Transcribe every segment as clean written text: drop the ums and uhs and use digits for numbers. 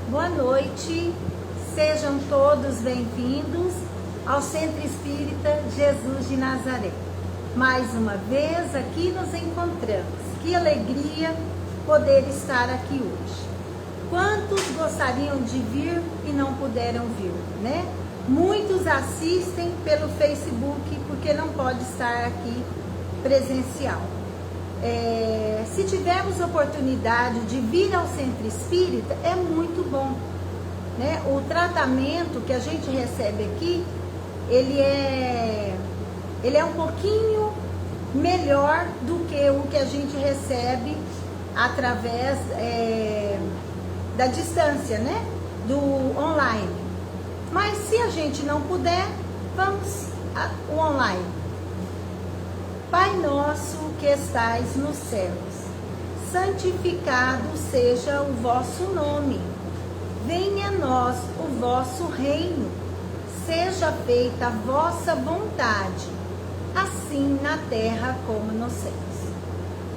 Boa noite, sejam todos bem-vindos ao Centro Espírita Jesus de Nazaré. Mais uma vez aqui nos encontramos. Que alegria poder estar aqui hoje. Quantos gostariam de vir e não puderam vir, né? Muitos assistem pelo Facebook porque não pode estar aqui presencial. Se tivermos oportunidade de vir ao Centro Espírita, é muito bom, né? O tratamento que a gente recebe aqui, ele é um pouquinho melhor do que o que a gente recebe através da distância, né? Do online. Mas se a gente não puder, vamos ao online. Pai nosso que estais nos céus, santificado seja o vosso nome. Venha a nós o vosso reino. Seja feita a vossa vontade, assim na terra como nos céus.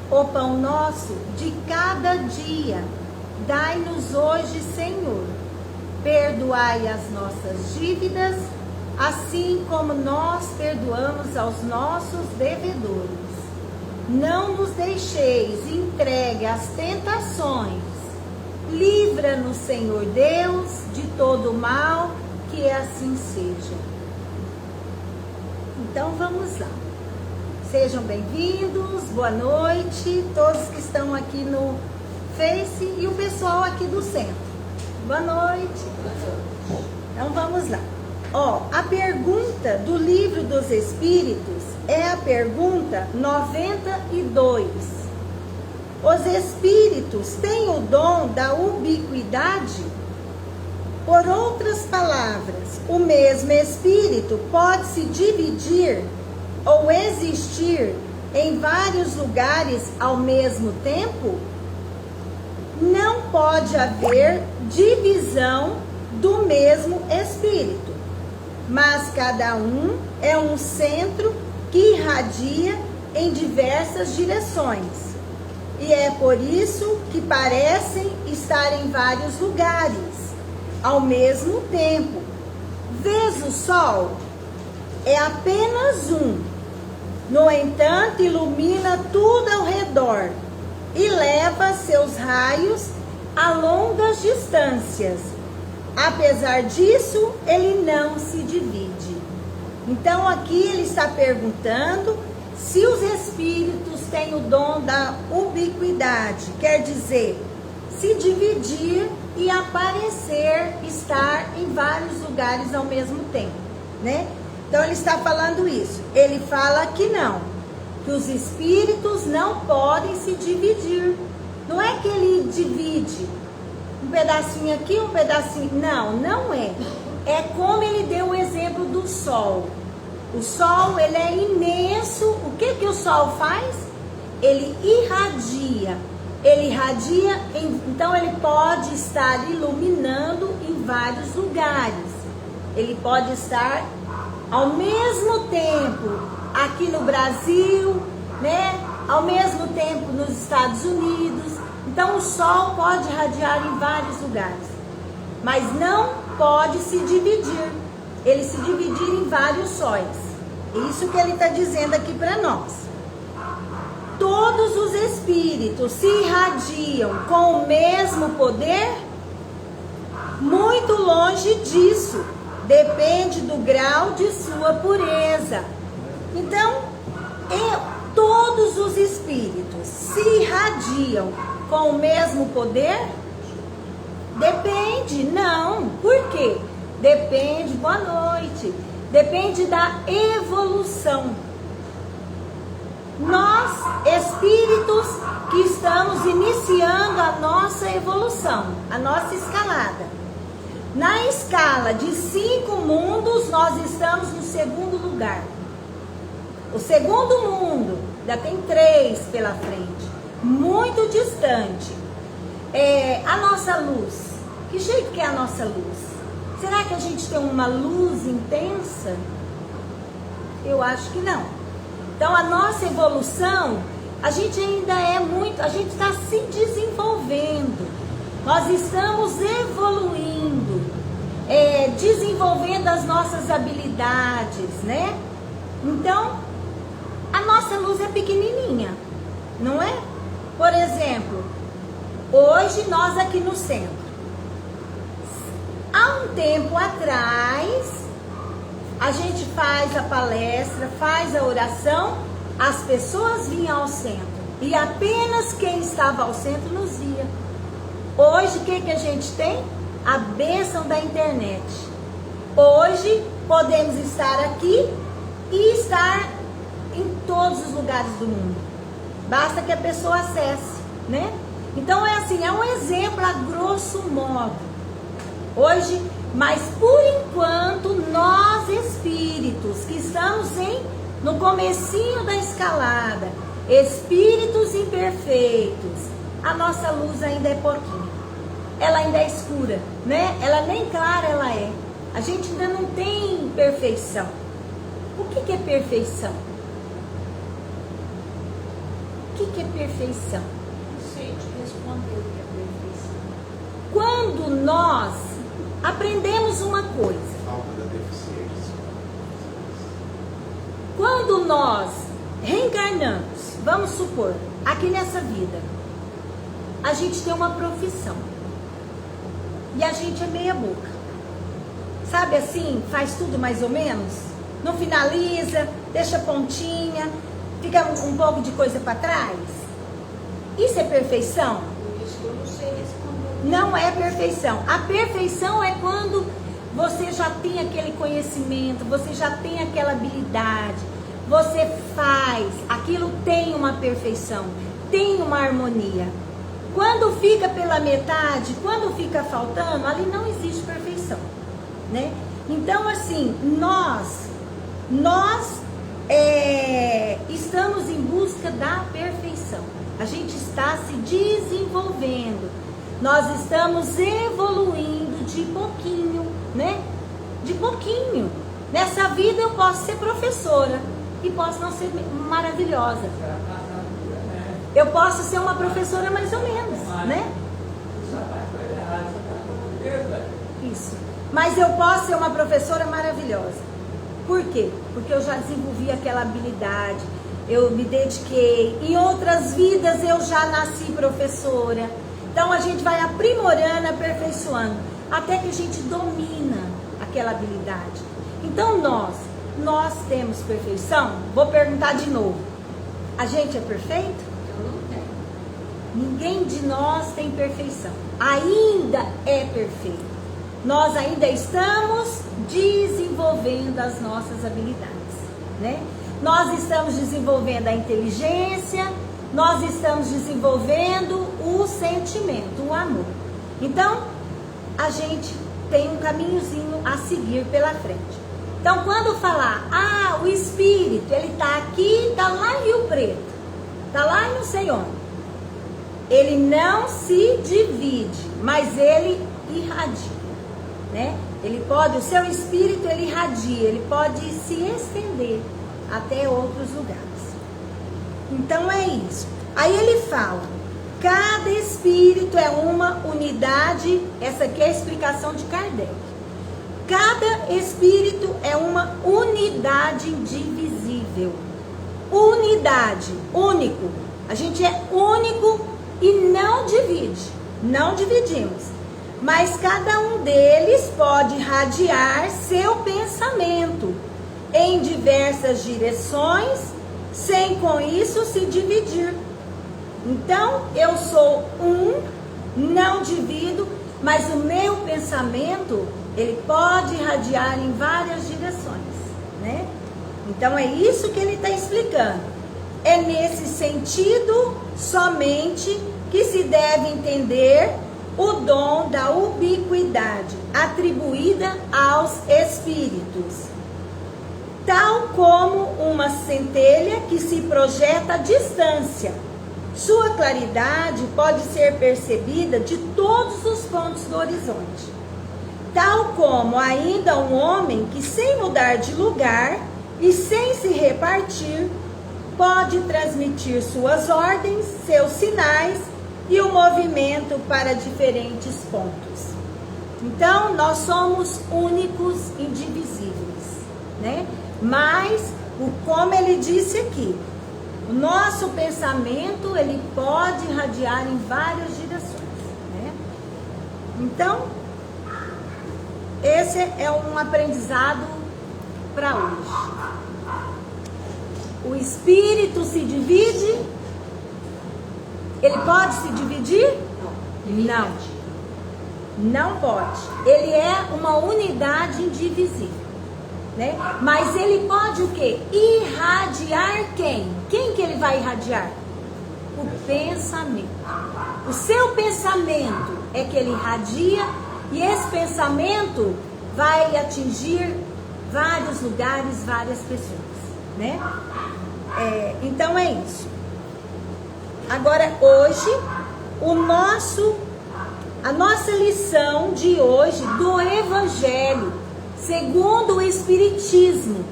O pão nosso de cada dia, dai-nos hoje, Senhor. Perdoai as nossas dívidas, assim como nós perdoamos aos nossos devedores. Não nos deixeis entregue às tentações. Livra-nos, Senhor Deus, de todo mal, que assim seja. Então vamos lá. Sejam bem-vindos, boa noite, todos que estão aqui no Face e o pessoal aqui do centro. Boa noite. Então vamos lá. A pergunta do Livro dos Espíritos é a pergunta 92. Os espíritos têm o dom da ubiquidade? Por outras palavras, o mesmo espírito pode se dividir ou existir em vários lugares ao mesmo tempo? Não pode haver divisão do mesmo espírito, mas cada um é um centro que irradia em diversas direções. E é por isso que parecem estar em vários lugares ao mesmo tempo. Vês o sol? É apenas um. No entanto, ilumina tudo ao redor e leva seus raios a longas distâncias. Apesar disso, ele não se divide. Então aqui ele está perguntando se os espíritos têm o dom da ubiquidade, quer dizer, se dividir e aparecer, estar em vários lugares ao mesmo tempo, né? Então ele está falando isso. Ele fala que não, que os espíritos não podem se dividir. Não é que ele divide um pedacinho aqui, um pedacinho. Não, não é. É como ele deu o exemplo do sol. O sol, ele é imenso. O que o sol faz? Ele irradia. Ele irradia, então ele pode estar iluminando em vários lugares. Ele pode estar ao mesmo tempo aqui no Brasil, né? Ao mesmo tempo nos Estados Unidos. Então o sol pode irradiar em vários lugares, mas não pode se dividir. Ele se dividir em vários sóis. Isso que ele está dizendo aqui para nós. Todos os espíritos se irradiam com o mesmo poder? Muito longe disso. Depende do grau de sua pureza. Então, todos os espíritos se irradiam com o mesmo poder? Depende, não. Por quê? Depende, boa noite. Depende da evolução. Nós, espíritos que estamos iniciando a nossa evolução, a nossa escalada. Na escala de 5 mundos, nós estamos no segundo lugar. O segundo mundo, ainda tem 3 pela frente, muito distante. A nossa luz, que jeito que é a nossa luz? Será que a gente tem uma luz intensa? Eu acho que não. Então a nossa evolução, a gente ainda é muito, a gente está se desenvolvendo. Nós estamos evoluindo, desenvolvendo as nossas habilidades, né? Então, a nossa luz é pequenininha, não é? Por exemplo, hoje nós aqui no centro. Há um tempo atrás, a gente faz a palestra, faz a oração, as pessoas vinham ao centro e apenas quem estava ao centro nos via. Hoje, o que a gente tem? A bênção da internet. Hoje, podemos estar aqui e estar em todos os lugares do mundo. Basta que a pessoa acesse, né? Então, é assim, é um exemplo a grosso modo. Hoje, mas por enquanto, nós espíritos que estamos no comecinho da escalada, espíritos imperfeitos, a nossa luz ainda é pouquinho. Ela ainda é escura, né? Ela nem clara ela é. A gente ainda não tem perfeição. O que é perfeição? O que é perfeição? Não sei te responder o que é perfeição. Quando nós aprendemos uma coisa, Falta da deficiência. quando nós reencarnamos, vamos supor, aqui nessa vida, a gente tem uma profissão e a gente é meia boca, sabe assim, faz tudo mais ou menos, não finaliza, deixa pontinha, fica um pouco de coisa para trás. Isso é perfeição? Por isso que eu não sei responder. Não é perfeição. A perfeição é quando você já tem aquele conhecimento, você já tem aquela habilidade, você faz, aquilo tem uma perfeição, tem uma harmonia. Quando fica pela metade, quando fica faltando, ali não existe perfeição, né? Então, assim, nós estamos em busca da perfeição. A gente está se desenvolvendo. Nós estamos evoluindo de pouquinho, né? De pouquinho. Nessa vida eu posso ser professora e posso não ser maravilhosa. Eu posso ser uma professora mais ou menos, né? Isso. Mas eu posso ser uma professora maravilhosa. Por quê? Porque eu já desenvolvi aquela habilidade, eu me dediquei. Em outras vidas eu já nasci professora. Então a gente vai aprimorando, aperfeiçoando, até que a gente domina aquela habilidade. Então nós temos perfeição? Vou perguntar de novo. A gente é perfeito? Eu não tenho. Ninguém de nós tem perfeição. Ainda é perfeito. Nós ainda estamos desenvolvendo as nossas habilidades, né? Nós estamos desenvolvendo a inteligência, nós estamos desenvolvendo o sentimento, o amor. Então, a gente tem um caminhozinho a seguir pela frente. Então, quando falar, o espírito, ele está aqui, está lá em Rio Preto, está lá em não sei onde. Ele não se divide, mas ele irradia, né? Ele pode, o seu espírito, ele irradia, ele pode se estender até outros lugares. Então é isso. Aí ele fala, cada espírito é uma unidade, essa aqui é a explicação de Kardec. Cada espírito é uma unidade indivisível. Unidade, único. A gente é único e não divide. Não dividimos. Mas cada um deles pode irradiar seu pensamento em diversas direções, sem com isso se dividir. Então, eu sou um, não divido, mas o meu pensamento, ele pode irradiar em várias direções, né? Então, é isso que ele está explicando. É nesse sentido somente que se deve entender o dom da ubiquidade atribuída aos espíritos, tal como uma centelha que se projeta à distância. Sua claridade pode ser percebida de todos os pontos do horizonte, tal como ainda um homem que, sem mudar de lugar e sem se repartir, pode transmitir suas ordens, seus sinais e o movimento para diferentes pontos. Então, nós somos únicos, indivisíveis, né? Mas, como ele disse aqui, o nosso pensamento, ele pode irradiar em várias direções, né? Então, esse é um aprendizado para hoje. O espírito se divide? Ele pode se dividir? Não. Não pode. Ele é uma unidade indivisível, né? Mas ele pode o quê? Irradiar quem? Quem que ele vai irradiar? O pensamento. O seu pensamento é que ele irradia, e esse pensamento vai atingir vários lugares, várias pessoas, né? Então é isso. Agora, hoje, a nossa lição de hoje do Evangelho, segundo o Espiritismo,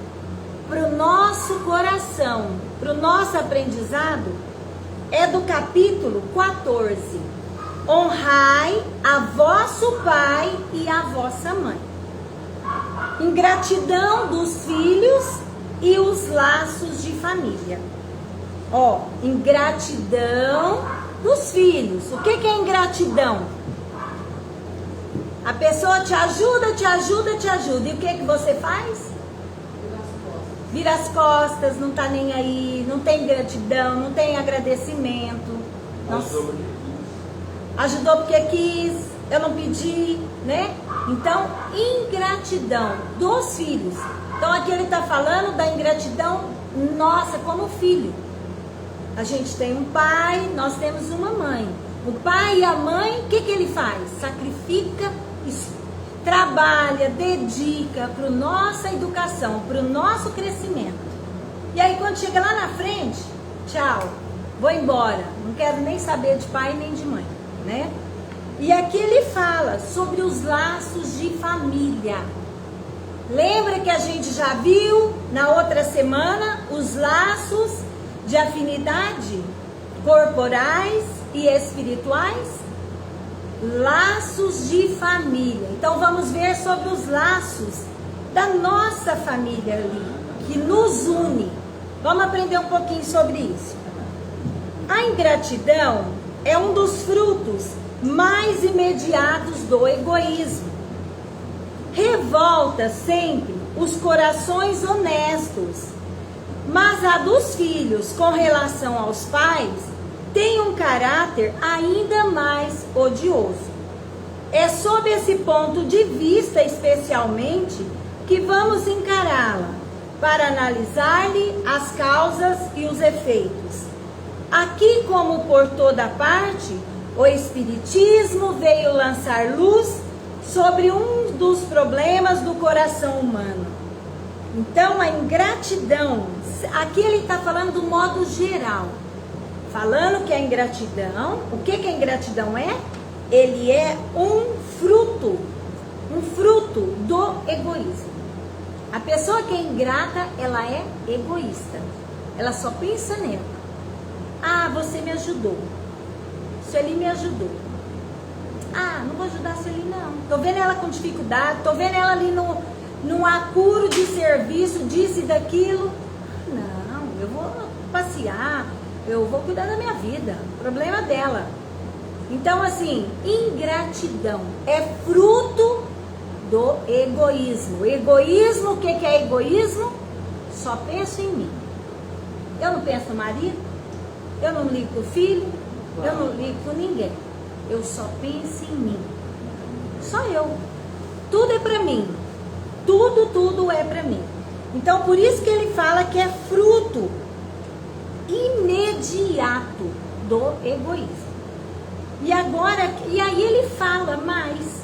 para o nosso coração, para o nosso aprendizado, é do capítulo 14. Honrai a vosso pai e a vossa mãe. Ingratidão dos filhos e os laços de família. Ingratidão dos filhos. O que é ingratidão? A pessoa te ajuda. E o que você faz? Vira as costas, não tá nem aí, não tem gratidão, não tem agradecimento. Ajudou porque quis, eu não pedi, né? Então, ingratidão dos filhos. Então, aqui ele está falando da ingratidão nossa como filho. A gente tem um pai, nós temos uma mãe. O pai e a mãe, o que ele faz? Sacrifica, trabalha, dedica para a nossa educação, para o nosso crescimento. E aí, quando chega lá na frente, tchau, vou embora. Não quero nem saber de pai nem de mãe, né? E aqui ele fala sobre os laços de família. Lembra que a gente já viu na outra semana os laços de afinidade corporais e espirituais? Laços de família. Então vamos ver sobre os laços da nossa família ali, que nos une. Vamos aprender um pouquinho sobre isso. A ingratidão é um dos frutos mais imediatos do egoísmo. Revolta sempre os corações honestos, mas a dos filhos com relação aos pais tem um caráter ainda mais odioso. É sob esse ponto de vista, especialmente, que vamos encará-la, para analisar-lhe as causas e os efeitos. Aqui, como por toda parte, o Espiritismo veio lançar luz sobre um dos problemas do coração humano. Então, a ingratidão, aqui ele está falando do modo geral. Falando que a ingratidão, o que a ingratidão é? Ele é um fruto do egoísmo. A pessoa que é ingrata, ela é egoísta. Ela só pensa nela. Ah, você me ajudou. Sueli me ajudou. Ah, não vou ajudar a Sueli não. Tô vendo ela com dificuldade, tô vendo ela ali num acuro de serviço, disso e daquilo. Não, eu vou passear, eu vou cuidar da minha vida. O problema dela. Então, assim, ingratidão é fruto do egoísmo. Egoísmo, o que é egoísmo? Só penso em mim. Eu não penso no marido, eu não ligo com o filho, eu não ligo com ninguém. Eu só penso em mim. Só eu. Tudo é pra mim. Tudo é pra mim. Então, por isso que ele fala que é fruto imediato do egoísmo. E aí ele fala mais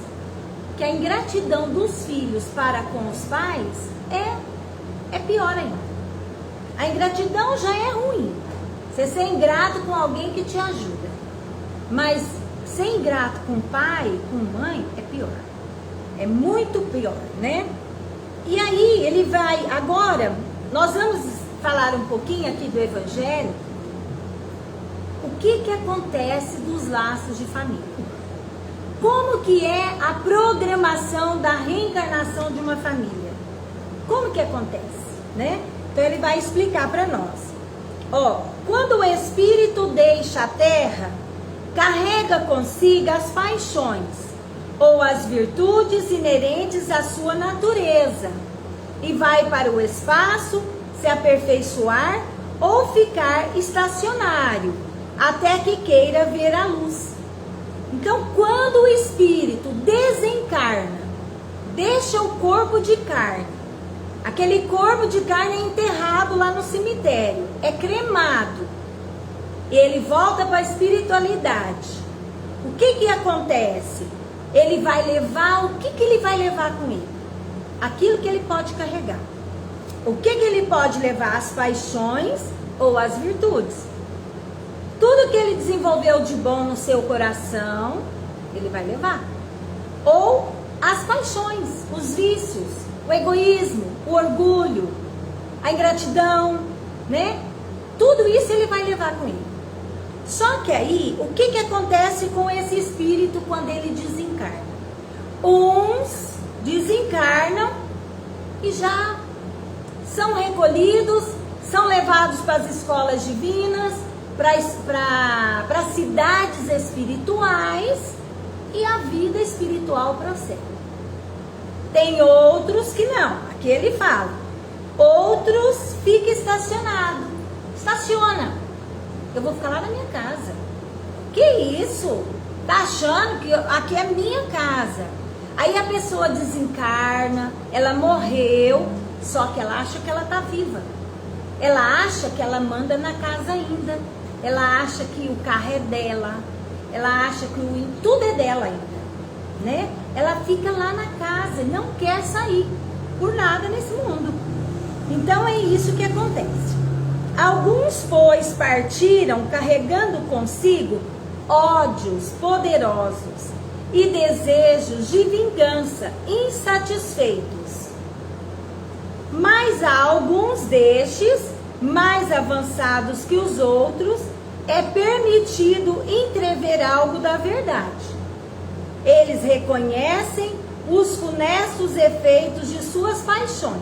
que a ingratidão dos filhos para com os pais é pior ainda. A ingratidão já é ruim. Você ser ingrato com alguém que te ajuda. Mas ser ingrato com pai, com mãe, é pior. É muito pior, né? E aí ele vai, agora, nós vamos falar um pouquinho aqui do Evangelho. o que acontece dos laços de família. Como que é a programação da reencarnação de uma família? Como que acontece, né? Então ele vai explicar para nós. Ó, quando o espírito deixa a terra, carrega consigo as paixões ou as virtudes inerentes à sua natureza e vai para o espaço se aperfeiçoar ou ficar estacionário até que queira ver a luz. Então, quando o espírito desencarna, deixa o corpo de carne, aquele corpo de carne é enterrado lá no cemitério, é cremado, ele volta para a espiritualidade. O que acontece? Ele vai levar, o que ele vai levar com ele? Aquilo que ele pode carregar. O que ele pode levar? As paixões ou as virtudes. Tudo que ele desenvolveu de bom no seu coração, ele vai levar. Ou as paixões, os vícios, o egoísmo, o orgulho, a ingratidão, né? Tudo isso ele vai levar com ele. Só que aí, o que acontece com esse espírito quando ele desencarna? Uns desencarnam e já são recolhidos, são levados para as escolas divinas, para as cidades espirituais, e a vida espiritual prossegue. Tem outros que não, aqui ele fala. Outros ficam estacionados. Estaciona. Eu vou ficar lá na minha casa. Que isso? Tá achando que aqui é minha casa? Aí a pessoa desencarna, ela morreu, só que ela acha que ela tá viva. Ela acha que ela manda na casa ainda. Ela acha que o carro é dela. Ela acha que tudo é dela ainda, né? Ela fica lá na casa e não quer sair por nada nesse mundo. Então é isso que acontece. Alguns, pois, partiram carregando consigo ódios poderosos e desejos de vingança insatisfeitos. Mas há alguns destes, mais avançados que os outros, é permitido entrever algo da verdade. Eles reconhecem os funestos efeitos de suas paixões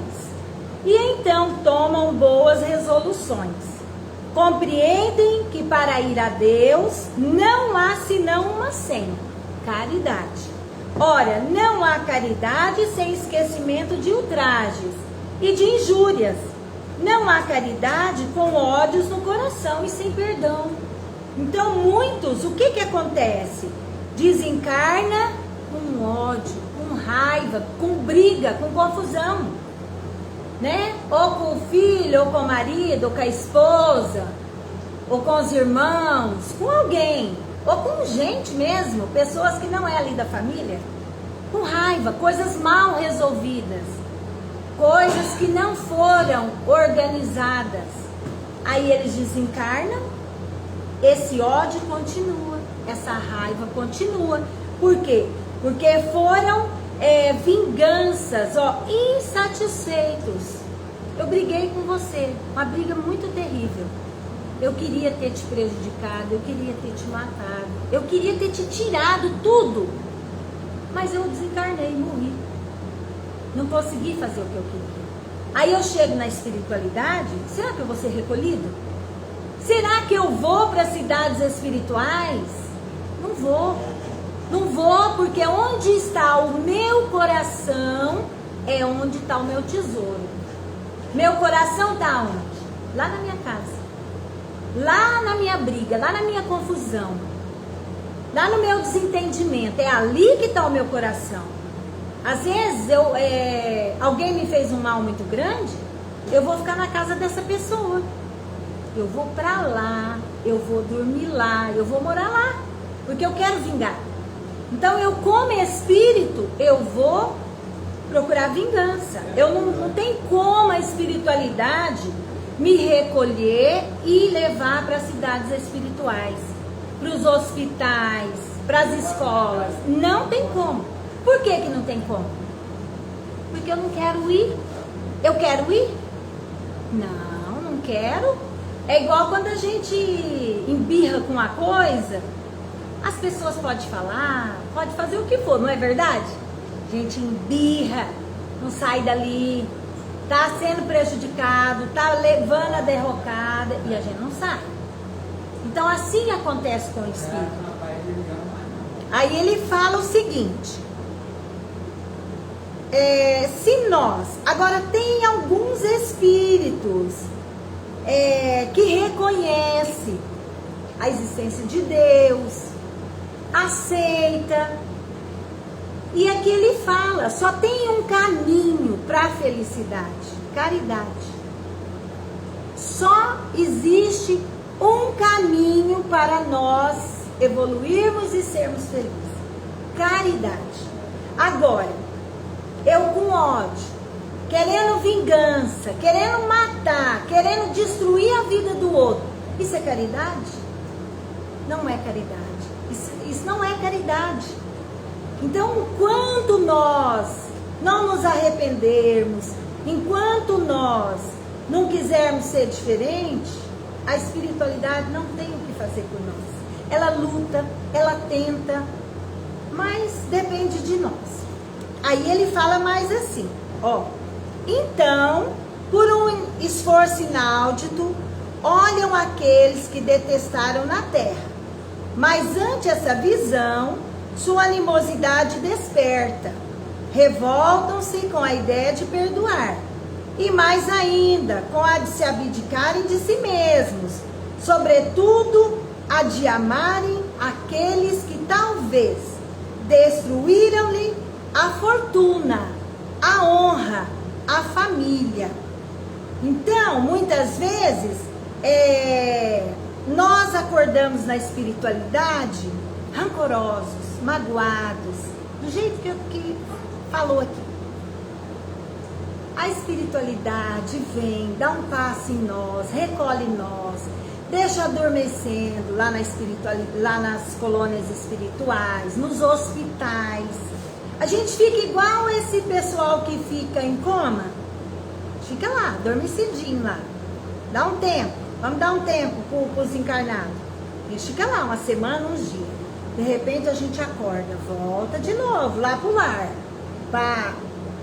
e então tomam boas resoluções. Compreendem que para ir a Deus não há senão uma senha: caridade. Ora, não há caridade sem esquecimento de ultrajes e de injúrias. Não há caridade com ódios no coração e sem perdão. Então muitos, o que acontece? Desencarna com ódio, com raiva, com briga, com confusão, né? Ou com o filho, ou com o marido, ou com a esposa, ou com os irmãos, com alguém, ou com gente mesmo, pessoas que não é ali da família, com raiva, coisas mal resolvidas, coisas que não foram organizadas. Aí eles desencarnam, esse ódio continua, essa raiva continua. Por quê? Porque foram vinganças, insatisfeitos. Eu briguei com você, uma briga muito terrível. Eu queria ter te prejudicado, eu queria ter te matado, eu queria ter te tirado tudo. Mas eu desencarnei, morri. Não consegui fazer o que eu queria. Aí eu chego na espiritualidade, será que eu vou ser recolhido? Será que eu vou para cidades espirituais? Não vou. Não vou, porque onde está o meu coração é onde está o meu tesouro. Meu coração está onde? Lá na minha casa. Lá na minha briga, lá na minha confusão. Lá no meu desentendimento. É ali que está o meu coração. Às vezes alguém me fez um mal muito grande, eu vou ficar na casa dessa pessoa. Eu vou pra lá, eu vou dormir lá, eu vou morar lá, porque eu quero vingar. Então eu, como espírito, eu vou procurar vingança. Eu não tem como a espiritualidade me recolher e levar para as cidades espirituais, para os hospitais, para as escolas. Não tem como. Por que não tem como? Porque eu não quero ir. Eu quero ir? Não quero. É igual quando a gente embirra com uma coisa, as pessoas podem falar, pode fazer o que for, não é verdade? A gente embirra, não sai dali, tá sendo prejudicado, tá levando a derrocada e a gente não sai. Então assim acontece com o Espírito. Aí ele fala o seguinte, se nós, agora tem alguns espíritos que reconhecem a existência de Deus, aceita, e aqui ele fala, só tem um caminho para a felicidade, caridade. Só existe um caminho para nós evoluirmos e sermos felizes, caridade. Agora, eu com ódio, querendo vingança, querendo matar, querendo destruir a vida do outro, isso é caridade? Não é caridade. Isso não é caridade. Então, enquanto nós não nos arrependermos, enquanto nós não quisermos ser diferente, a espiritualidade não tem o que fazer por nós. Ela luta, ela tenta, mas depende de nós. Aí ele fala mais assim, ó. Então, por um esforço inaudito, olham aqueles que detestaram na terra. Mas ante essa visão, sua animosidade desperta. Revoltam-se com a ideia de perdoar. E mais ainda, com a de se abdicarem de si mesmos. Sobretudo, a de amarem aqueles que talvez destruíram-lhe a fortuna, a honra, a família. Então, muitas vezes, nós acordamos na espiritualidade rancorosos, magoados, do jeito que falou aqui. A espiritualidade vem, dá um passo em nós, recolhe nós, deixa adormecendo lá lá nas colônias espirituais, nos hospitais. A gente fica igual esse pessoal que fica em coma, fica lá, adormecidinho lá, dá um tempo. Vamos dar um tempo para os encarnados. A gente fica lá uma semana, uns dias. De repente a gente acorda, volta de novo lá pro lar,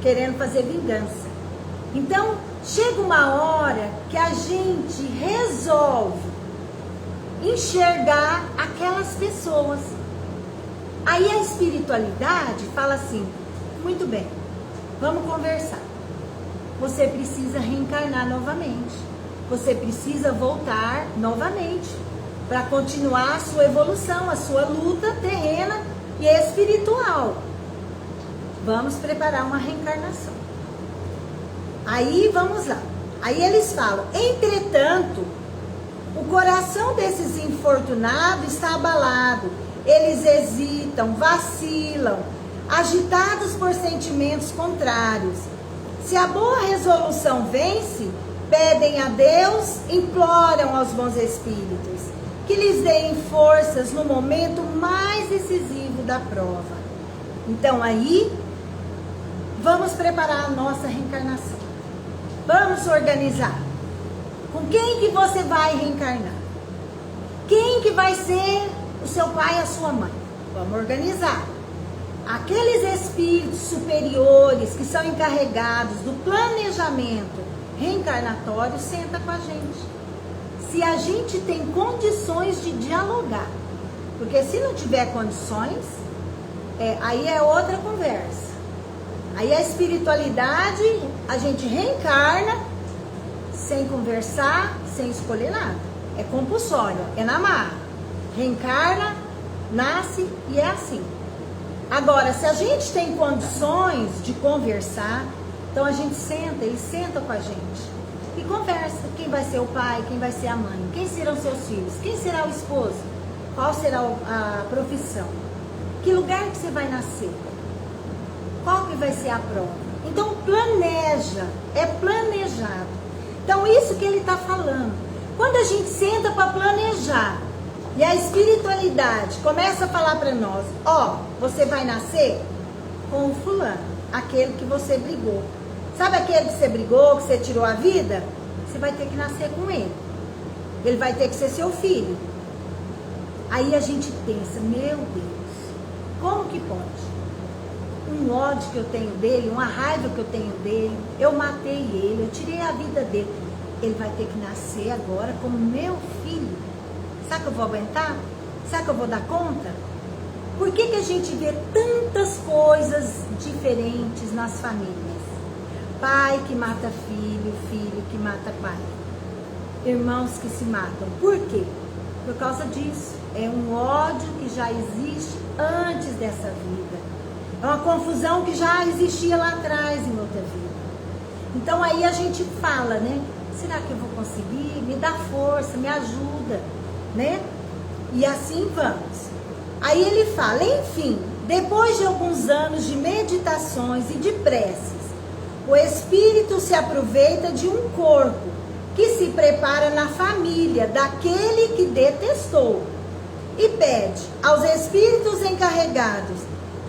querendo fazer vingança. Então, chega uma hora que a gente resolve enxergar aquelas pessoas. Aí a espiritualidade fala assim, muito bem, vamos conversar. Você precisa reencarnar novamente. Você precisa voltar novamente para continuar a sua evolução, a sua luta terrena e espiritual. Vamos preparar uma reencarnação. Aí vamos lá. Aí eles falam, entretanto, o coração desses infortunados está abalado. Eles hesitam, vacilam, agitados por sentimentos contrários. Se a boa resolução vence, pedem a Deus, imploram aos bons espíritos que lhes deem forças no momento mais decisivo da prova. Então aí, vamos preparar a nossa reencarnação. Vamos organizar. Com quem que você vai reencarnar? Quem que vai ser o seu pai e a sua mãe? Vamos organizar. Aqueles espíritos superiores que são encarregados do planejamento reencarnatório, senta com a gente. Se a gente tem condições de dialogar. Porque se não tiver condições, aí é outra conversa. Aí a espiritualidade, a gente reencarna sem conversar, sem escolher nada. É compulsório, é na marra. Reencarna, nasce e é assim. Agora, se a gente tem condições de conversar, então a gente senta, eles sentam com a gente e conversa. Quem vai ser o pai, quem vai ser a mãe, quem serão seus filhos, quem será o esposo, qual será a profissão, que lugar que você vai nascer, qual que vai ser a prova. Então planeja, é planejado. Então isso que ele está falando. Quando a gente senta para planejar e a espiritualidade começa a falar para nós, você vai nascer com o fulano, aquele que você brigou. Sabe aquele que você brigou, que você tirou a vida? Você vai ter que nascer com ele. Ele vai ter que ser seu filho. Aí a gente pensa, meu Deus, como que pode? Um ódio que eu tenho dele, uma raiva que eu tenho dele, eu matei ele, eu tirei a vida dele. Ele vai ter que nascer agora como meu filho. Será que eu vou aguentar? Será que eu vou dar conta? Por que a gente vê tantas coisas diferentes nas famílias? Pai que mata filho, filho que mata pai. Irmãos que se matam. Por quê? Por causa disso. É um ódio que já existe antes dessa vida. É uma confusão que já existia lá atrás em outra vida. Então aí a gente fala, né? Será que eu vou conseguir? Me dá força, me ajuda, né? E assim vamos. Aí ele fala, enfim, depois de alguns anos de meditações e de preces, o espírito se aproveita de um corpo que se prepara na família daquele que detestou e pede aos espíritos encarregados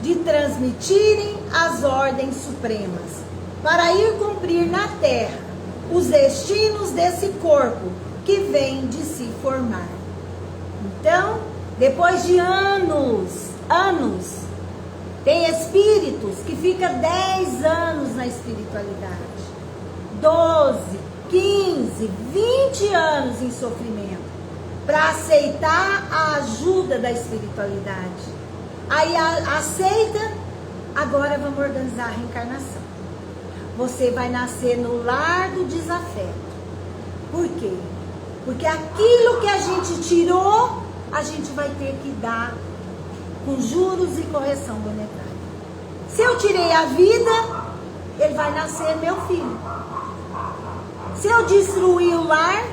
de transmitirem as ordens supremas para ir cumprir na terra os destinos desse corpo que vem de se formar. Então, depois de anos, tem espíritos que ficam 10 anos na espiritualidade, 12, 15, 20 anos em sofrimento, para aceitar a ajuda da espiritualidade. Aí aceita, agora vamos organizar a reencarnação. Você vai nascer no lar do desafeto. Por quê? Porque aquilo que a gente tirou, a gente vai ter que dar com juros e correção monetária. Se eu tirei a vida, ele vai nascer meu filho. Se eu destruir o lar,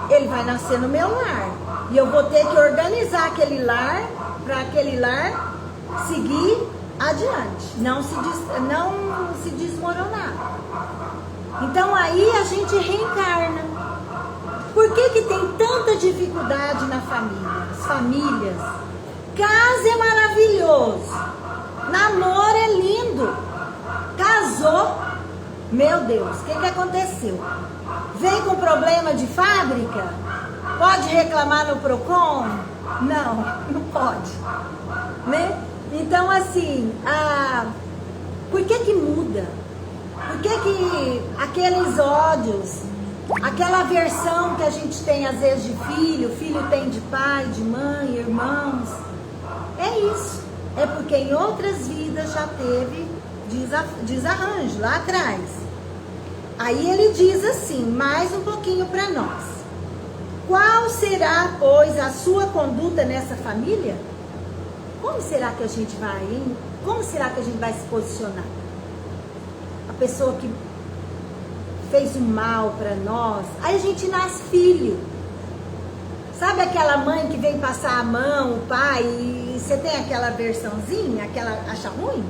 ele vai nascer no meu lar. E eu vou ter que organizar aquele lar, para aquele lar seguir adiante, não se desmoronar. Então aí a gente reencarna. Por que tem tanta dificuldade na família? As famílias. Casa é maravilhoso. Namoro é lindo. Casou. Meu Deus, o que aconteceu? Vem com problema de fábrica? Pode reclamar no PROCON? Não pode. Né? Então assim, por que muda? Por que aqueles ódios, aquela aversão que a gente tem às vezes de filho tem de pai, de mãe, irmãos? É isso. É porque em outras vidas já teve desarranjo lá atrás. Aí ele diz assim, mais um pouquinho para nós. Qual será, pois, a sua conduta nessa família? Como será que a gente vai, hein? Como será que a gente vai se posicionar? A pessoa que fez o mal para nós, aí a gente nasce filho. Sabe aquela mãe que vem passar a mão, o pai, e você tem aquela aversãozinha, aquela acha ruim?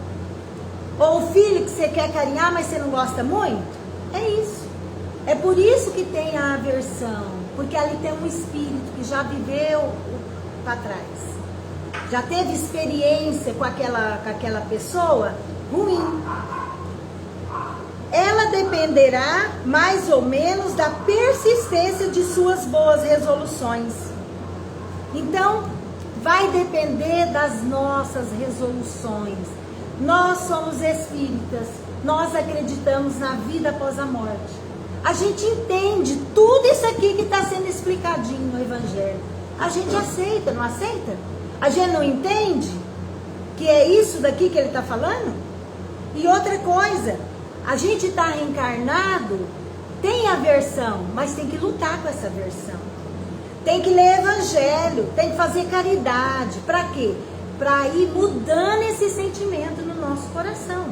Ou o filho que você quer carinhar, mas você não gosta muito? É isso. É por isso que tem a aversão, porque ali tem um espírito que já viveu para trás. Já teve experiência com aquela pessoa ruim. Ela dependerá mais ou menos da persistência de suas boas resoluções. Então, vai depender das nossas resoluções. Nós somos espíritas, nós acreditamos na vida após a morte. A gente entende tudo isso aqui que está sendo explicadinho no Evangelho. A gente aceita, não aceita? A gente não entende que é isso daqui que ele está falando? E outra coisa, a gente está reencarnado, tem aversão, mas tem que lutar com essa aversão. Tem que ler Evangelho, tem que fazer caridade. Para quê? Para ir mudando esse sentimento no nosso coração.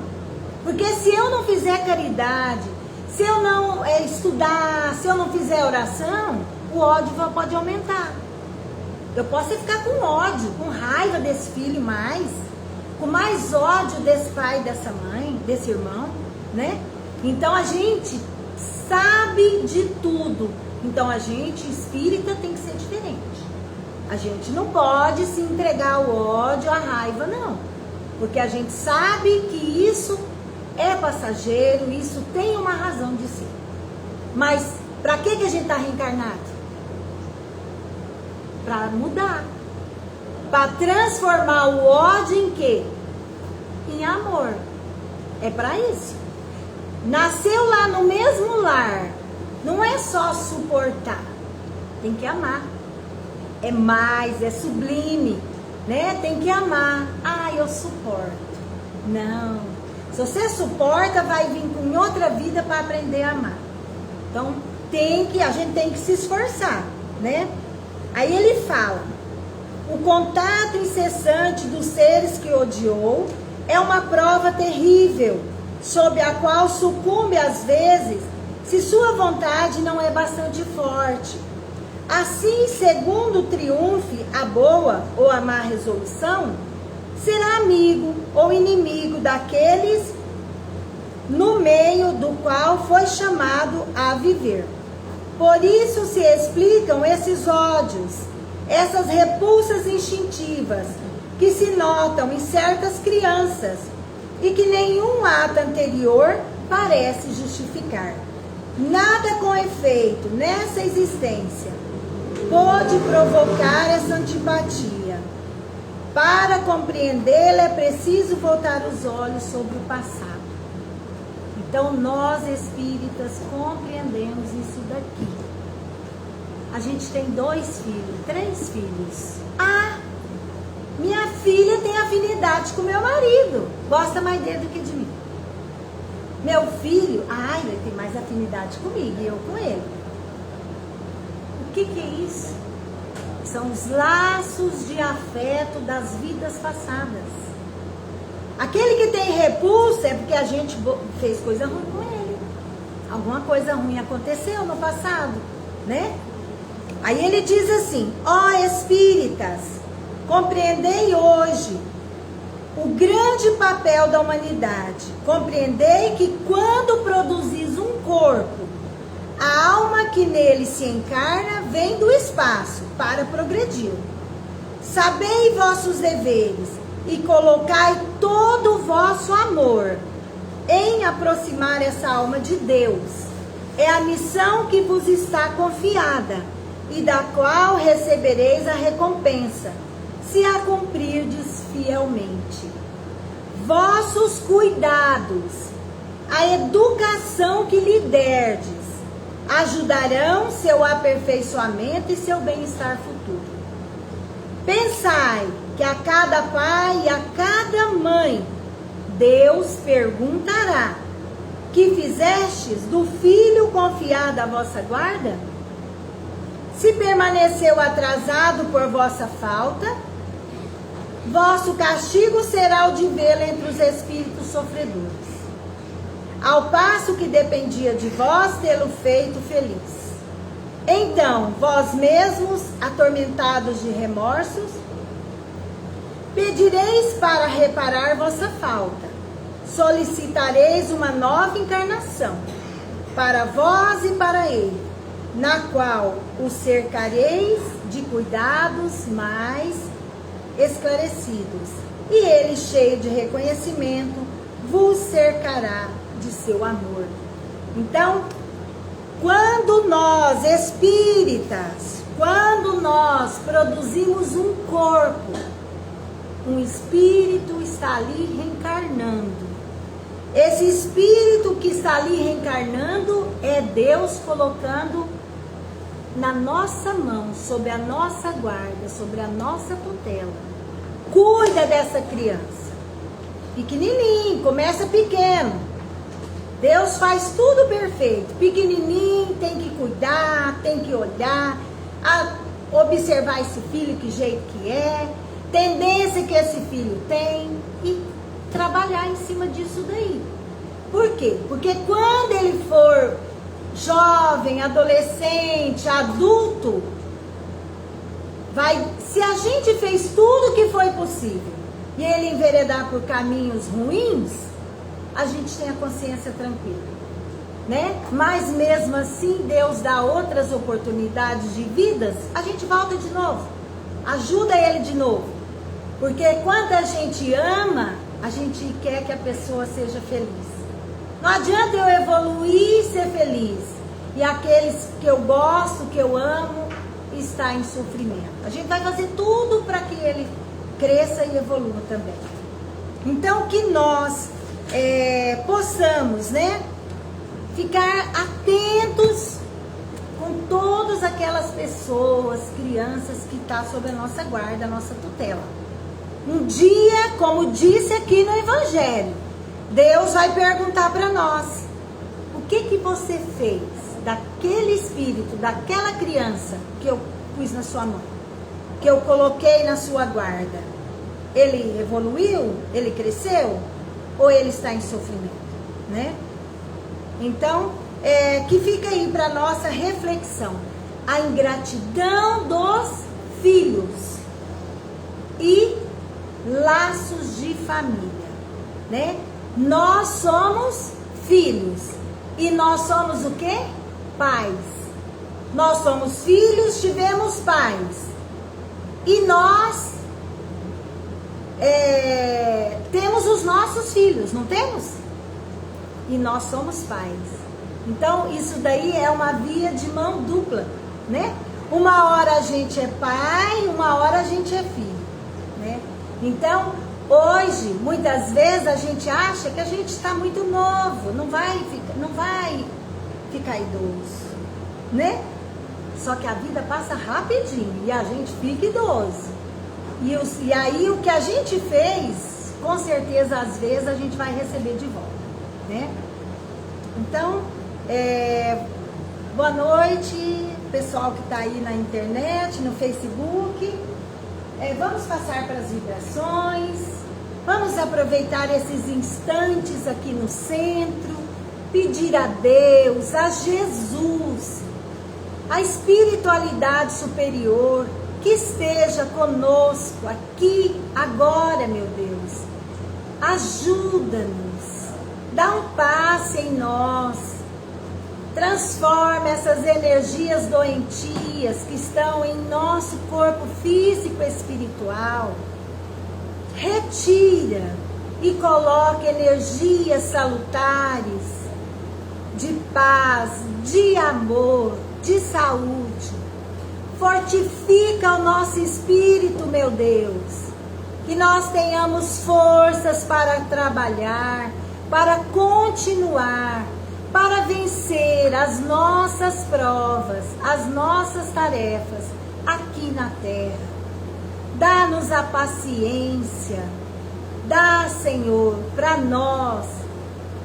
Porque se eu não fizer caridade, se eu não estudar, se eu não fizer oração, o ódio pode aumentar. Eu posso ficar com ódio, com raiva desse filho mais, com mais ódio desse pai, dessa mãe, desse irmão, né? Então a gente sabe de tudo. Então a gente, espírita, tem que ser diferente. A gente não pode se entregar ao ódio, à raiva, não. Porque a gente sabe que isso é passageiro, isso tem uma razão de ser. Mas para que a gente está reencarnado? para mudar. Para transformar o ódio em quê? Em amor. É para isso. Nasceu lá no mesmo lar. Não é só suportar. Tem que amar. É mais, é sublime, né? Tem que amar. Ah, eu suporto. Não. Se você suporta, vai vir com outra vida para aprender a amar. Então, a gente tem que se esforçar, né? Aí ele fala: o contato incessante dos seres que odiou é uma prova terrível, sob a qual sucumbe às vezes, se sua vontade não é bastante forte. Assim, segundo triunfe a boa ou a má resolução, será amigo ou inimigo daqueles no meio do qual foi chamado a viver. Por isso se explicam esses ódios, essas repulsas instintivas que se notam em certas crianças e que nenhum ato anterior parece justificar. Nada com efeito nessa existência pode provocar essa antipatia. Para compreendê-la é preciso voltar os olhos sobre o passado. Então nós espíritas compreendemos isso daqui. A gente tem 2 filhos, 3 filhos. Ah, minha filha tem afinidade com meu marido, gosta mais dele do que de mim. Meu filho, ele tem mais afinidade comigo e eu com ele. O que é isso? São os laços de afeto das vidas passadas. Aquele que tem repulsa é porque a gente fez coisa ruim com ele. Alguma coisa ruim aconteceu no passado, né? Aí ele diz assim: ó espíritas, compreendei hoje o grande papel da humanidade. Compreendei que quando produzis um corpo, a alma que nele se encarna vem do espaço para progredir. Sabei vossos deveres e colocai todo o vosso amor em aproximar essa alma de Deus. É a missão que vos está confiada e da qual recebereis a recompensa, se a cumprirdes fielmente. Vossos cuidados, a educação que lhe derdes, ajudarão seu aperfeiçoamento e seu bem-estar futuro. Pensai que a cada pai e a cada mãe, Deus perguntará: que fizestes do filho confiado à vossa guarda? Se permaneceu atrasado por vossa falta, vosso castigo será o de vê-lo entre os espíritos sofredores, ao passo que dependia de vós tê-lo feito feliz. Então, vós mesmos, atormentados de remorsos, pedireis para reparar vossa falta, solicitareis uma nova encarnação, para vós e para ele, na qual o cercareis de cuidados mais esclarecidos, e ele, cheio de reconhecimento, vos cercará de seu amor. Então, quando nós espíritas, quando nós produzimos um corpo, um espírito está ali reencarnando. Esse espírito que está ali reencarnando é Deus colocando na nossa mão, sob a nossa guarda, sobre a nossa tutela. Cuida dessa criança. Pequenininho, começa pequeno. Deus faz tudo perfeito. Pequenininho, tem que cuidar, tem que olhar, observar esse filho, que jeito que é, tendência que esse filho tem e trabalhar em cima disso daí. Por quê? Porque quando ele for jovem, adolescente, adulto, se a gente fez tudo o que foi possível e ele enveredar por caminhos ruins, a gente tem a consciência tranquila, né? Mas mesmo assim, Deus dá outras oportunidades de vidas, a gente volta de novo, ajuda ele de novo, porque quando a gente ama, a gente quer que a pessoa seja feliz. Não adianta eu evoluir e ser feliz, e aqueles que eu gosto, que eu amo, está em sofrimento. A gente vai fazer tudo para que ele cresça e evolua também. Então, que nós possamos, né, ficar atentos com todas aquelas pessoas, crianças que estão sob a nossa guarda, a nossa tutela. Um dia, como disse aqui no Evangelho, Deus vai perguntar para nós: o que você fez daquele espírito, daquela criança que eu pus na sua mão, que eu coloquei na sua guarda? Ele evoluiu? Ele cresceu? Ou ele está em sofrimento? Né? Então, que fica aí para nossa reflexão: a ingratidão dos filhos e laços de família, né? Nós somos filhos e nós somos o quê? Pais. Nós somos filhos, tivemos pais e nós temos os nossos filhos, não temos? E nós somos pais. Então, isso daí é uma via de mão dupla, né? Uma hora a gente é pai, uma hora a gente é filho, né? Então, hoje, muitas vezes a gente acha que a gente está muito novo, não vai ficar idoso, né? Só que a vida passa rapidinho e a gente fica idoso. E aí o que a gente fez, com certeza, às vezes, a gente vai receber de volta, né? Então, boa noite, pessoal que está aí na internet, no Facebook. Vamos passar para as vibrações, vamos aproveitar esses instantes aqui no centro, pedir a Deus, a Jesus, a espiritualidade superior, que esteja conosco aqui, agora, meu Deus. Ajuda-nos, dá um passe em nós, transforma essas energias doentias que estão em nosso corpo físico e espiritual, retira e coloca energias salutares, de paz, de amor, de saúde. Fortifica o nosso espírito, meu Deus, que nós tenhamos forças para trabalhar, para continuar, para vencer as nossas provas, as nossas tarefas aqui na terra. Dá-nos a paciência, dá, Senhor, para nós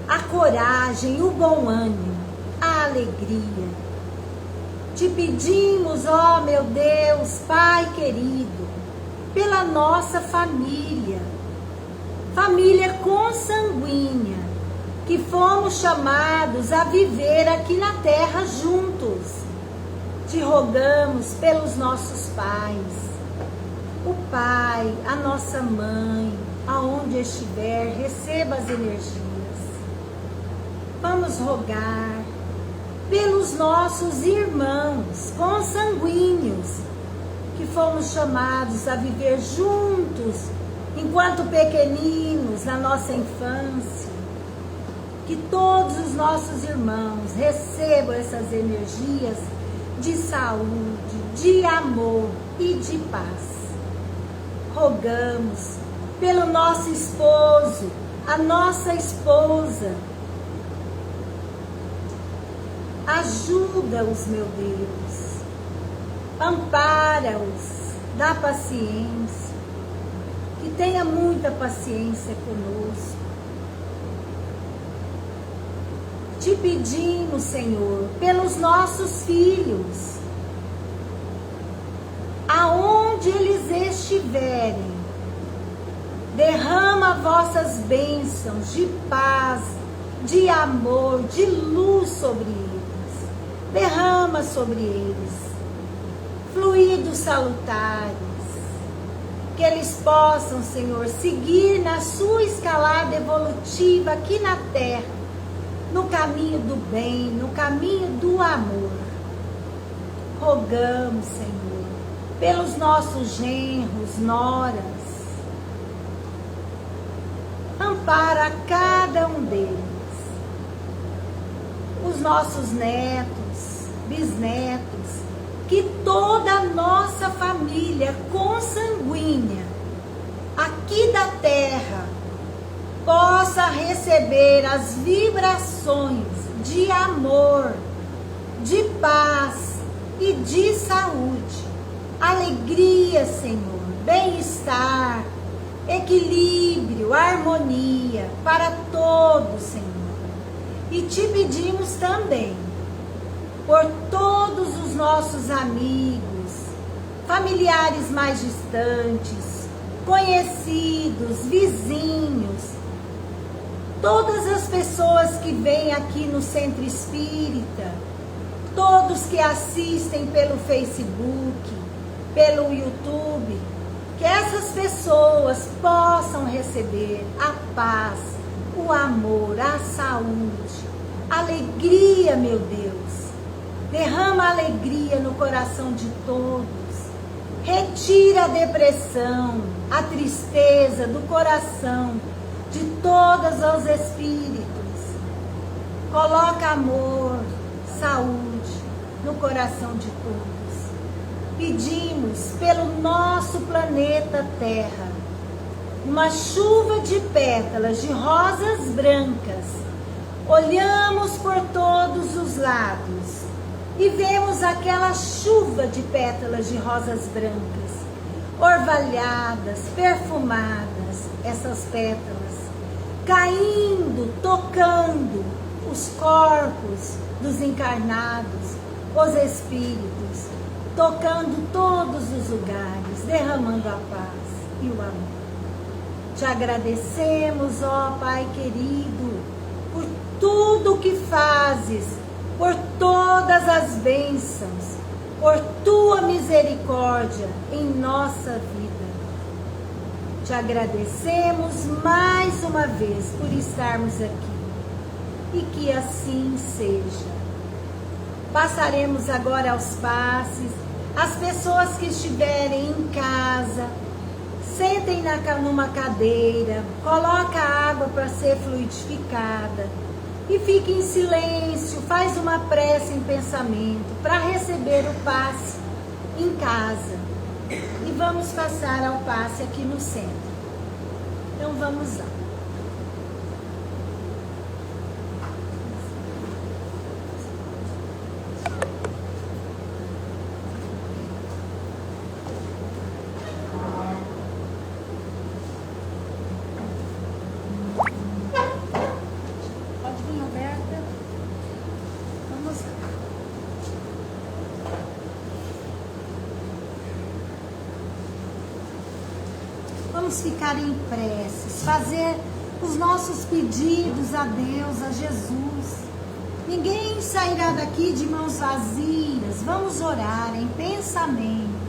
a coragem, o bom ânimo, a alegria. Te pedimos, ó meu Deus, Pai querido, pela nossa família, família consanguínea, que fomos chamados a viver aqui na terra juntos. Te rogamos pelos nossos pais, o pai, a nossa mãe, aonde estiver, receba as energias. Vamos rogar pelos nossos irmãos consanguíneos, que fomos chamados a viver juntos, enquanto pequeninos, na nossa infância. Que todos os nossos irmãos recebam essas energias de saúde, de amor e de paz. Rogamos pelo nosso esposo, a nossa esposa. Ajuda-os, meu Deus. Ampara-os, dá paciência. Que tenha muita paciência conosco. Te pedimos, Senhor, pelos nossos filhos, aonde eles estiverem, derrama vossas bênçãos de paz, de amor, de luz sobre eles. Derrama sobre eles fluidos salutares, que eles possam, Senhor, seguir na sua escalada evolutiva aqui na terra, no caminho do bem, no caminho do amor. Rogamos, Senhor, pelos nossos genros, noras. Ampara a cada um deles. Os nossos netos, bisnetos, que toda a nossa família consanguínea aqui da terra possa receber as vibrações de amor, de paz e de saúde, alegria, Senhor, bem-estar, equilíbrio, harmonia para todos, Senhor. E te pedimos também por todos os nossos amigos, familiares mais distantes, conhecidos, vizinhos, todas as pessoas que vêm aqui no Centro Espírita, todos que assistem pelo Facebook, pelo YouTube, que essas pessoas possam receber a paz, o amor, a saúde, a alegria, meu Deus. Derrama alegria no coração de todos. Retira a depressão, a tristeza do coração de todos os espíritos. Coloca amor, saúde no coração de todos. Pedimos pelo nosso planeta Terra uma chuva de pétalas de rosas brancas. Olhamos por todos os lados e vemos aquela chuva de pétalas de rosas brancas, orvalhadas, perfumadas, essas pétalas, caindo, tocando os corpos dos encarnados, os espíritos, tocando todos os lugares, derramando a paz e o amor. Te agradecemos, ó Pai querido, por tudo que fazes, por todas as bênçãos, por tua misericórdia em nossa vida. Te agradecemos mais uma vez por estarmos aqui e que assim seja. Passaremos agora aos passes. As pessoas que estiverem em casa, sentem numa cadeira, coloca a água para ser fluidificada e fique em silêncio, faz uma prece em pensamento para receber o passe em casa. E vamos passar ao passe aqui no centro. Então vamos lá. Vamos ficar em preces, fazer os nossos pedidos a Deus, a Jesus. Ninguém sairá daqui de mãos vazias. Vamos orar em pensamento.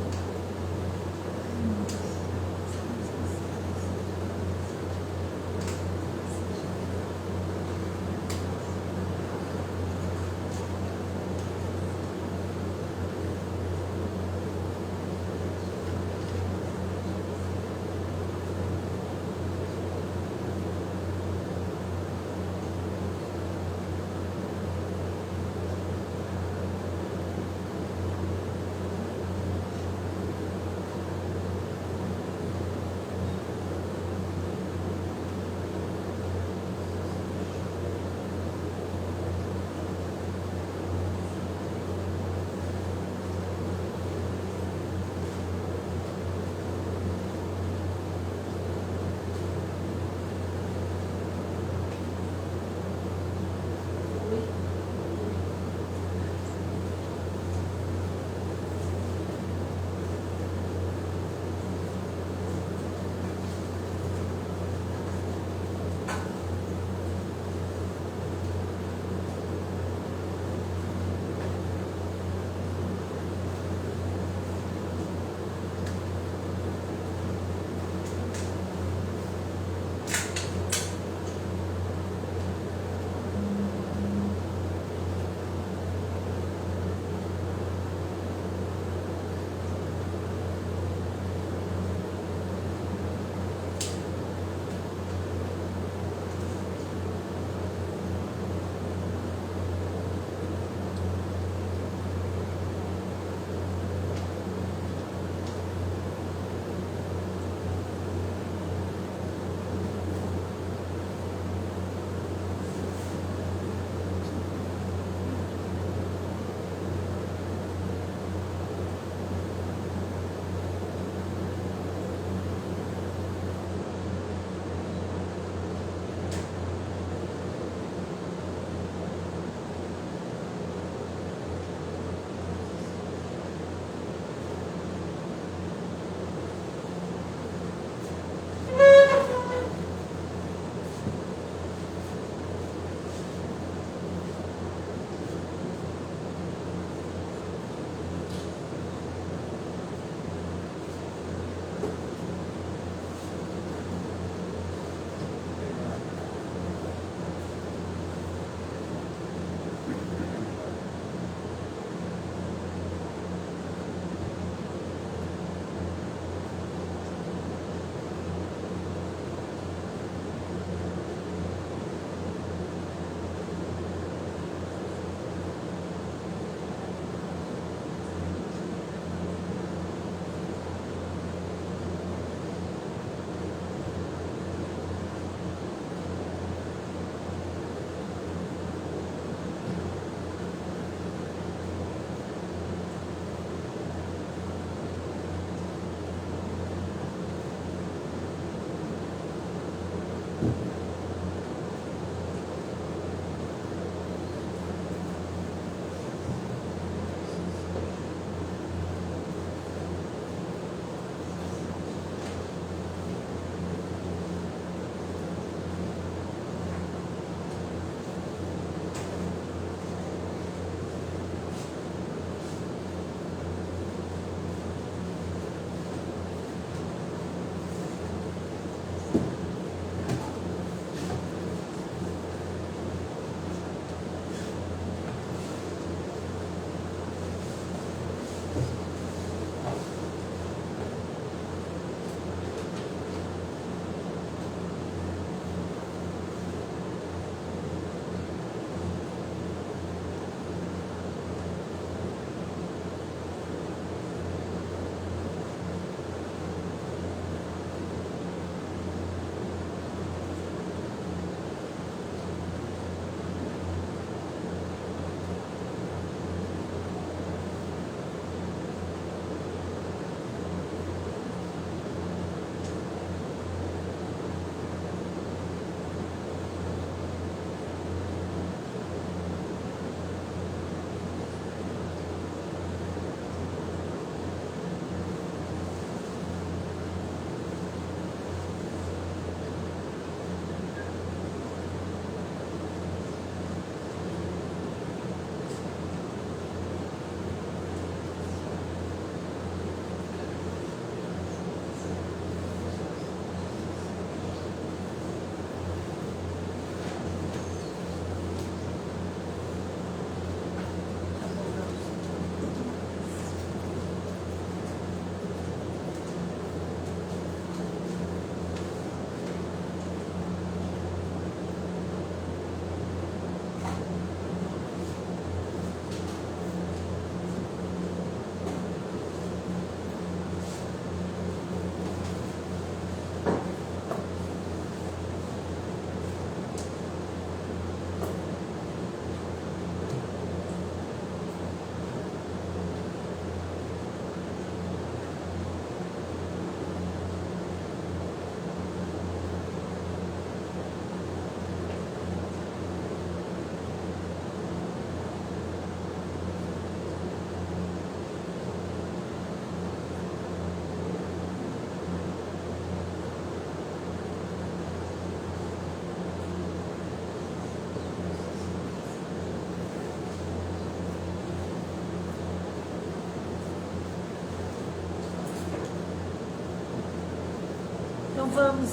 vamos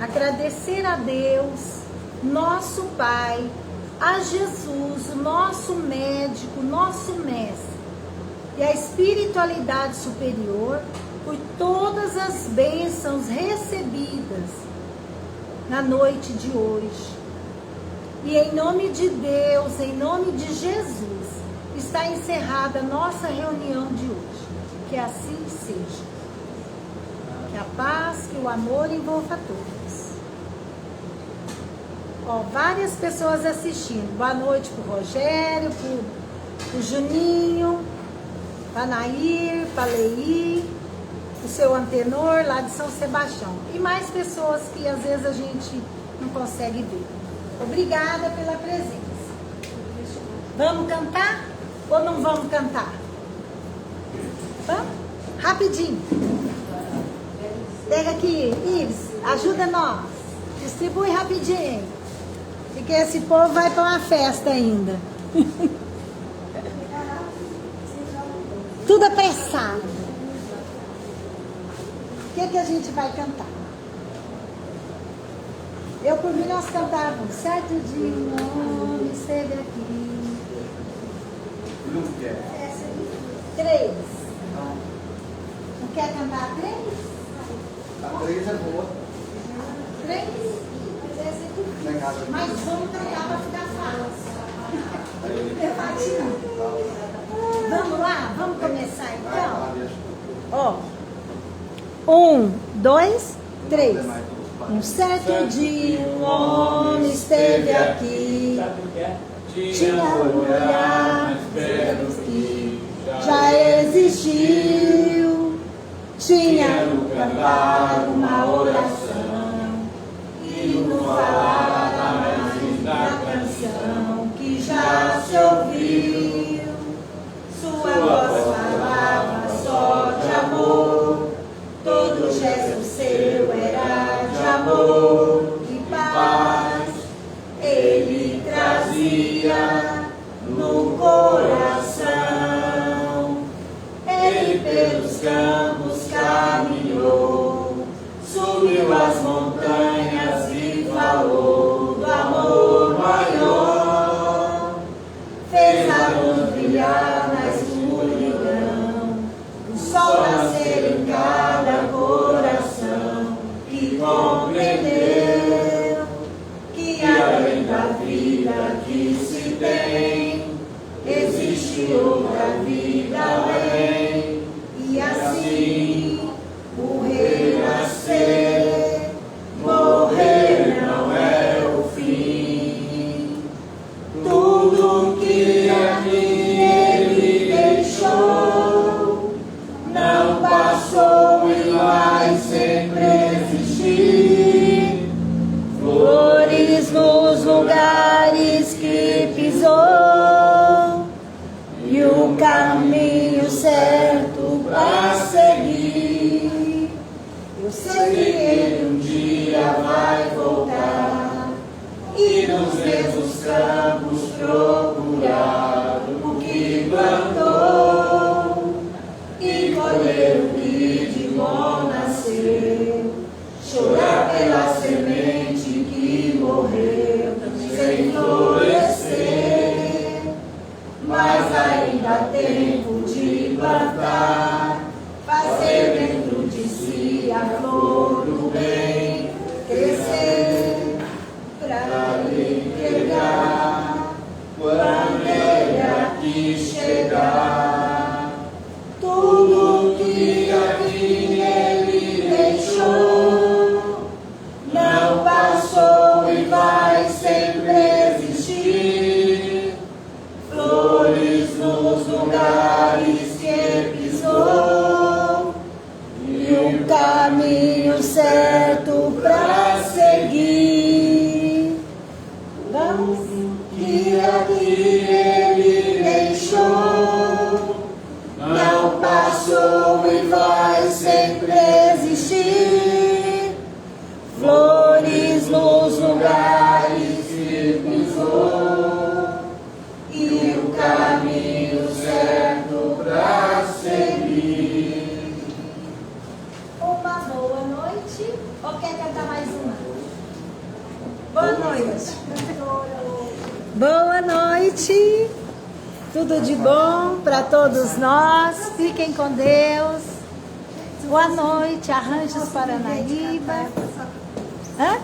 agradecer a Deus, nosso Pai, a Jesus, o nosso médico, nosso mestre, e a espiritualidade superior, por todas as bênçãos recebidas na noite de hoje. E em nome de Deus, em nome de Jesus, está encerrada a nossa reunião de hoje. Que assim seja. Que a paz, que o amor envolva todos. Ó, várias pessoas assistindo. Boa noite pro Rogério, pro Juninho, pra Nair, pra Leí, o seu Antenor lá de São Sebastião. E mais pessoas que às vezes a gente não consegue ver. Obrigada pela presença. Vamos cantar ou não vamos cantar? Vamos? Rapidinho. Pega aqui, Ives, ajuda nós. Distribui rapidinho. Porque esse povo vai para uma festa ainda. Tudo apressado. O que a gente vai cantar? Eu, por mim, nós cantávamos. Certo dia um homem esteve aqui. Não quer. 3. Não quer cantar 3? A 3 é boa. 3? Mas vamos cantar para ficar fácil. Vamos lá? Vamos começar então? Ó. 1, 2, 3. Um certo dia um homem esteve aqui. Tinha um olhar que já existiu. Tinha no cantar uma oração e no falar da canção que já se ouviu. Sua voz falava só de amor, todo gesto seu era de amor e paz. Ele trazia no coração. Ele pelos campos caminhou, subiu as montanhas e falou do amor maior. Fez a luz brilhar na escuridão, o sol nascer em cada coração que compreendeu que além da vida que se tem, existe outra vida além. E assim o renascer, morrer não é o fim. Tudo que aqui ele deixou não passou e vai sempre existir. Flores nos lugares que pisou e o caminho certo para seguir. Eu sei que ele um dia vai voltar e nos mesmos campos procurar o que plantou e colher o que de bom nasceu. Chorar pela semente que morreu sem florescer, mas ainda há tempo de plantar, fazer dentro de si a flor do bem crescer, para lhe entregar quando ele aqui chegar. Tudo que aqui ele deixou não passou e vai sempre existir. Flores nos lugares que pisou e um caminho certo para seguir. Vamos, que aqui ele deixou não passou e vai sempre existir. Flores nos lugares que pisou e o caminho certo para seguir. Uma boa noite. noite. Tudo de bom para todos nós. Fiquem com Deus. Boa noite, Arranjos Paranaíba. Hã?